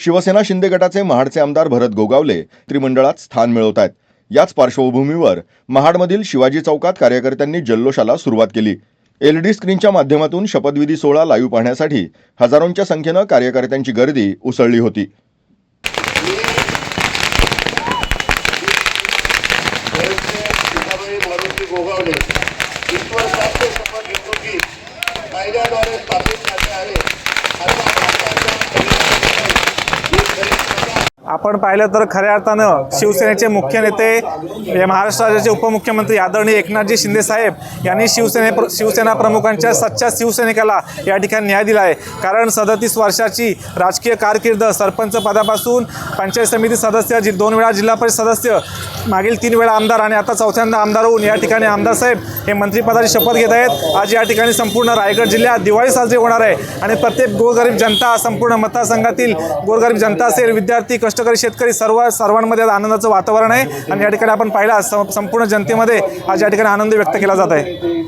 शिवसेना शिंदे गटाचे महाडचे आमदार भरत गोगावले त्रिमंडळात स्थान मिळवत आहेत। याच पार्श्वभूमीवर महाडमधील शिवाजी चौकात कार्यकर्त्यांनी जल्लोषाला सुरुवात केली। एलईडी स्क्रीनच्या माध्यमातून शपथविधी सोहळा लाईव्ह पाहण्यासाठी हजारोंच्या संख्येनं कार्यकर्त्यांची गर्दी उसळली होती। आपण पाहिलं तर खऱ्या अर्थानं शिवसेनेचे मुख्य नेते महाराष्ट्र राज्याचे उपमुख्यमंत्री आदरणीय एकनाथजी शिंदे साहेब यांनी शिवसेना प्रमुखांच्या सच्च्या शिवसैनिकाला या ठिकाणी न्याय दिला आहे। कारण 37 वर्षाची राजकीय कारकीर्द सरपंच पदापासून पंचायत समिती सदस्य 2 वेळा जिल्हा परिषद सदस्य मागील 3 वेळा आमदार आणि आता चौथ्यांदा आमदार होऊन या ठिकाणी आमदार साहेब हे मंत्रिपदाची शपथ घेत आहेत। आज या ठिकाणी संपूर्ण रायगड जिल्ह्यात दिवाळी साजरी होणार आहे आणि प्रत्येक गोरगरीब जनता संपूर्ण मतदारसंघातील गोरगरीब जनता असेल विद्यार्थी कष्टकरी शेतकरी सर्वांमध्ये आनंदाचं वातावरण आहे आणि या ठिकाणी आपण पाहिला संपूर्ण जनतेमध्ये आज या ठिकाणी आनंद व्यक्त केला जात आहे।